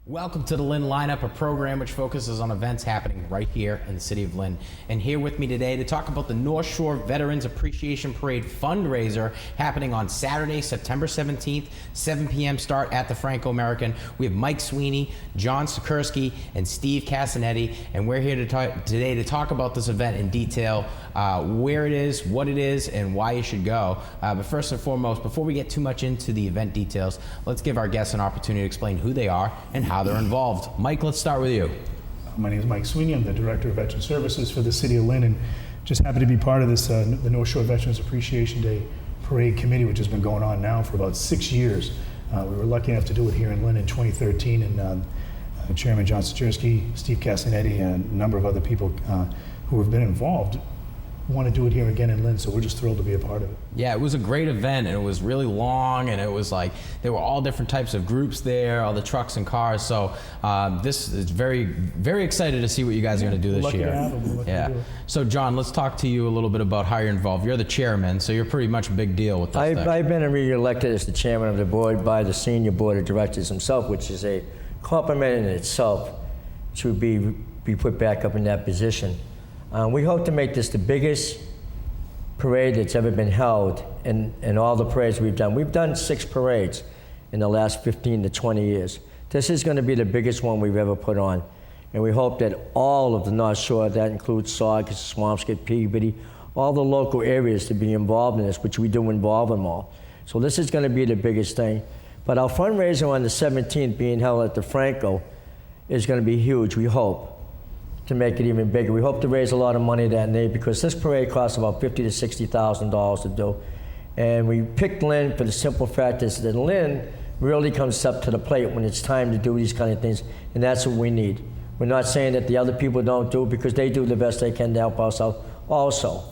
Welcome to the Lynn Lineup, a program which focuses on events happening right here in the city of Lynn. And here with me today to talk about the North Shore Veterans Appreciation Parade fundraiser happening on Saturday, September 17th, 7 p.m. start at the Franco-American. We have Mike Sweeney, John Sacherski, and Steve Castinetti, and we're here today to talk about this event in detail, where it is, what it is, and why you should go. But first and foremost, before we get too much into the event details, let's give our guests an opportunity to explain who they are and how they're involved. Mike, let's start with you. My name is Mike Sweeney. I'm the Director of Veterans Services for the City of Lynn, and just happy to be part of this, the North Shore Veterans Appreciation Day Parade Committee, which has been going on now for about 6 years. We were lucky enough to do it here in Lynn in 2013, and Chairman John Sacherski, Steve Castinetti, and a number of other people who have been involved want to do it here again in Lynn, so we're just thrilled to be a part of it. Yeah, it was a great event, and it was really long, and it was like there were all different types of groups there, all the trucks and cars. So this is very, very excited to see what you guys are going to do this year. Yeah. So John, let's talk to you a little bit about how you're involved. You're the chairman, so you're pretty much a big deal with this. I've been re-elected as the chairman of the board by the senior board of directors himself, which is a compliment in itself to be put back up in that position. We hope to make this the biggest parade that's ever been held in all the parades we've done. We've done 6 parades in the last 15 to 20 years. This is going to be the biggest one we've ever put on. And we hope that all of the North Shore, that includes Sacherski, Swampscott, Peabody, all the local areas to be involved in this, which we do involve them all. So this is going to be the biggest thing. But our fundraiser on the 17th being held at the Franco is going to be huge, we hope, to make it even bigger. We hope to raise a lot of money that day because this parade costs about $50,000 to $60,000 to do. And we picked Lynn for the simple fact is that Lynn really comes up to the plate when it's time to do these kind of things, and that's what we need. We're not saying that the other people don't do it because they do the best they can to help us out also.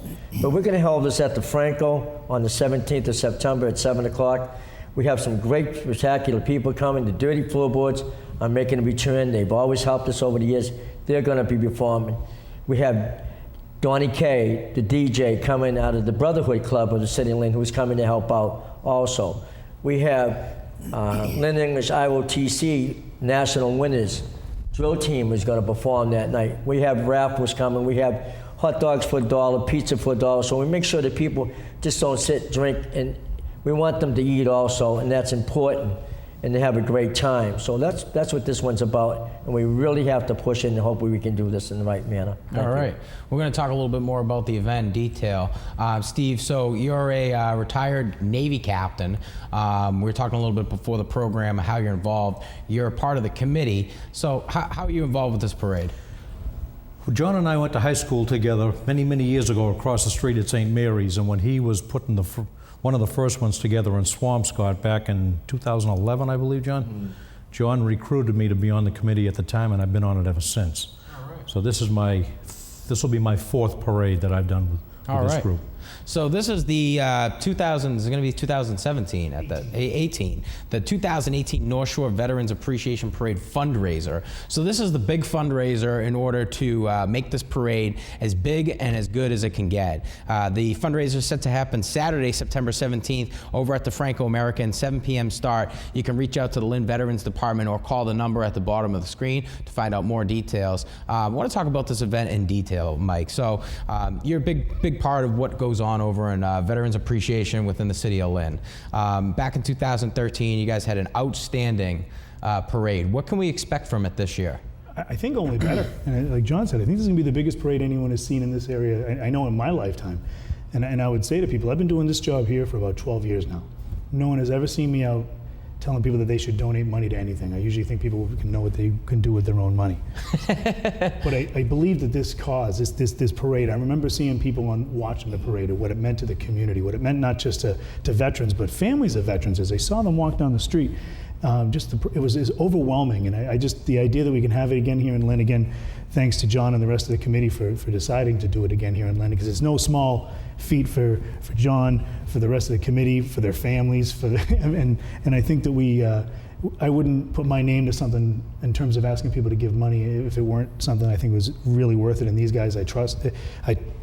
But we're gonna hold this at the Franco on the 17th of September at 7 o'clock. We have some great spectacular people coming. The Dirty Floorboards are making a return. They've always helped us over the years. They're going to be performing. We have Donnie Kay, the DJ, coming out of the Brotherhood Club of the City of Lynn, who's coming to help out also. We have Lynn English IOTC National Winners Drill Team is going to perform that night. We have raffles coming. We have hot dogs for $1, pizza for $1. So we make sure that people just don't sit, drink, and we want them to eat also, and that's important, and to have a great time. So that's what this one's about, and we really have to push it and hopefully we can do this in the right manner. All right. We're going to talk a little bit more about the event in detail. Steve, so you're a retired Navy captain. We were talking a little bit before the program how you're involved. You're a part of the committee. So how are you involved with this parade? Well, John and I went to high school together many, many years ago across the street at St. Mary's, and when he was putting one of the first ones together in Swampscott back in 2011, I believe, John. Mm-hmm. John recruited me to be on the committee at the time, and I've been on it ever since. All right. So this will be my 4th parade that I've done with this group. So this is the 2017 at the 2018 North Shore Veterans Appreciation Parade fundraiser. So this is the big fundraiser in order to make this parade as big and as good as it can get. The fundraiser is set to happen Saturday, September 17th over at the Franco-American, 7 p.m. start. You can reach out to the Lynn Veterans Department or call the number at the bottom of the screen to find out more details. I want to talk about this event in detail, Mike. So you're a big part of what goes on over in Veterans Appreciation within the city of Lynn. Back in 2013, you guys had an outstanding parade. What can we expect from it this year? I think only better. And like John said, I think this is going to be the biggest parade anyone has seen in this area, I know in my lifetime. And I would say to people, I've been doing this job here for about 12 years now. No one has ever seen me out telling people that they should donate money to anything. I usually think people can know what they can do with their own money. But I believe that this cause, this parade, I remember seeing people watching the parade and what it meant to the community, what it meant not just to veterans, but families of veterans. As I saw them walk down the street, it was overwhelming. And the idea that we can have it again here in Lynn, again, thanks to John and the rest of the committee for deciding to do it again here in Lynn, because it's no small feat for John, for the rest of the committee, for their families, and I think that I wouldn't put my name to something in terms of asking people to give money if it weren't something I think was really worth it. And these guys I trust.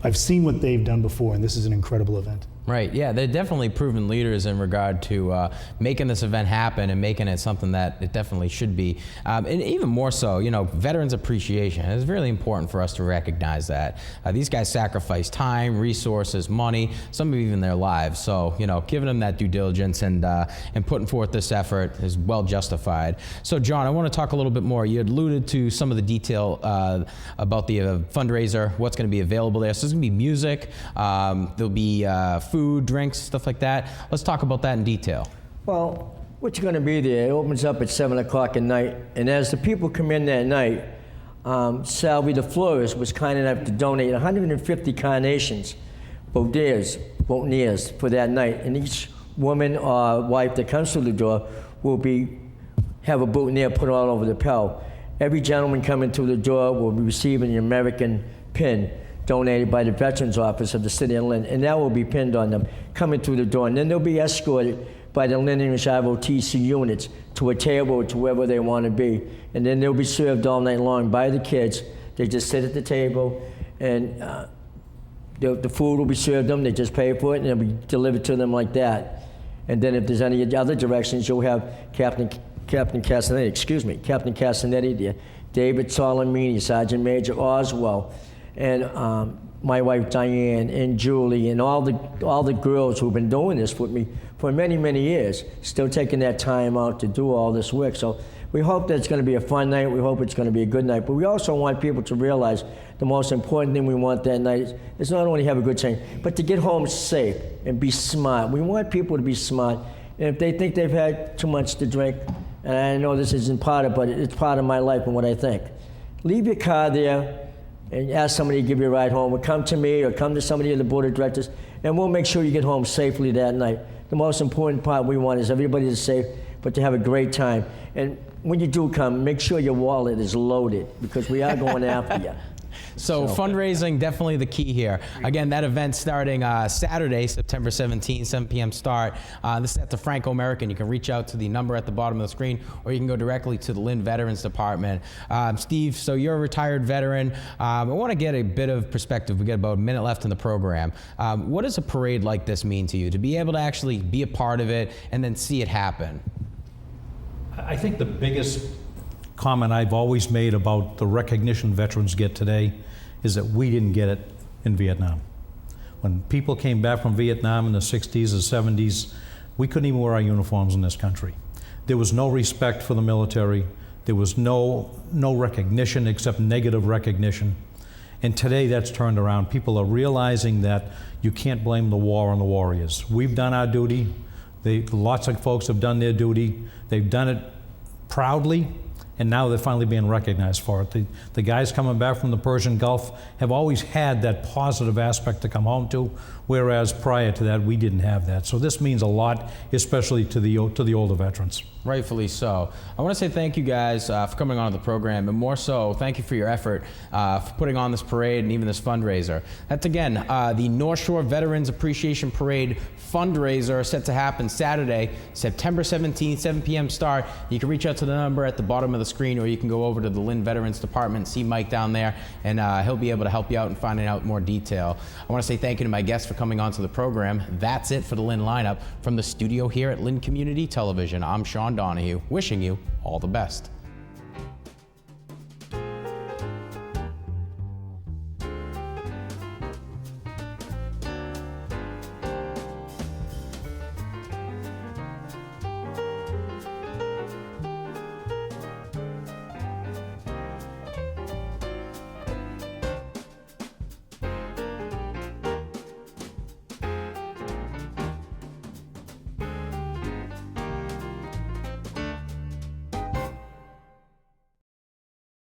I've seen what they've done before, and this is an incredible event. Right, yeah, they're definitely proven leaders in regard to making this event happen and making it something that it definitely should be. And even more so, you know, Veterans Appreciation. It's really important for us to recognize that. These guys sacrifice time, resources, money, some even their lives. So, you know, giving them that due diligence and putting forth this effort is well justified. So, John, I want to talk a little bit more. You had alluded to some of the detail about the fundraiser, what's going to be available there. So there's going to be music, there'll be food, drinks, stuff like that. Let's talk about that in detail. Well, what's going to be there? It opens up at 7 o'clock at night, and as the people come in that night, Salvi the florist was kind enough to donate 150 carnations, boutonnieres for that night, and each woman or wife that comes through the door will have a boutonniere put all over the pearl. Every gentleman coming through the door will be receiving an American pin donated by the Veterans Office of the City of Lynn, and that will be pinned on them coming through the door. And then they'll be escorted by the Lynn ROTC units to a table or to wherever they want to be. And then they'll be served all night long by the kids. They just sit at the table, and the food will be served them. They just pay for it, and it'll be delivered to them like that. And then if there's any other directions, you'll have Captain Castinetti, David Solomini, Sergeant Major Oswald, and my wife Diane and Julie and all the girls who've been doing this with me for many, many years, still taking that time out to do all this work. So we hope that it's going to be a fun night. We hope it's going to be a good night. But we also want people to realize the most important thing we want that night is not only have a good time, but to get home safe and be smart. We want people to be smart. And if they think they've had too much to drink, and I know this isn't part of it, but it's part of my life and what I think, leave your car there and ask somebody to give you a ride home, or come to me or come to somebody in the board of directors, and we'll make sure you get home safely that night. The most important part we want is everybody to safe, but to have a great time. And when you do come, make sure your wallet is loaded, because we are going after you. So fundraising, definitely the key here. Again, that event starting Saturday, September 17th, 7 p.m. start. This is at the Franco-American. You can reach out to the number at the bottom of the screen, or you can go directly to the Lynn Veterans Department. Steve, so you're a retired veteran. I want to get a bit of perspective. We got about a minute left in the program. What does a parade like this mean to you, to be able to actually be a part of it and then see it happen? I think the biggest comment I've always made about the recognition veterans get today is that we didn't get it in Vietnam. When people came back from Vietnam in the 60s and 70s, we couldn't even wear our uniforms in this country. There was no respect for the military. There was no recognition except negative recognition. And today that's turned around. People are realizing that you can't blame the war on the warriors. We've done our duty. Lots of folks have done their duty. They've done it proudly, and now they're finally being recognized for it. The guys coming back from the Persian Gulf have always had that positive aspect to come home to, whereas prior to that, we didn't have that. So this means a lot, especially to the older veterans. Rightfully so. I want to say thank you guys for coming on to the program, and more so, thank you for your effort for putting on this parade and even this fundraiser. That's again the North Shore Veterans Appreciation Parade fundraiser set to happen Saturday, September 17th, 7 p.m. start. You can reach out to the number at the bottom of the screen, or you can go over to the Lynn Veterans Department, see Mike down there, and he'll be able to help you out and finding out more detail. I want to say thank you to my guests for coming on to the program. That's it for the Lynn Lineup. From the studio here at Lynn Community Television, I'm Sean Donahue, wishing you all the best.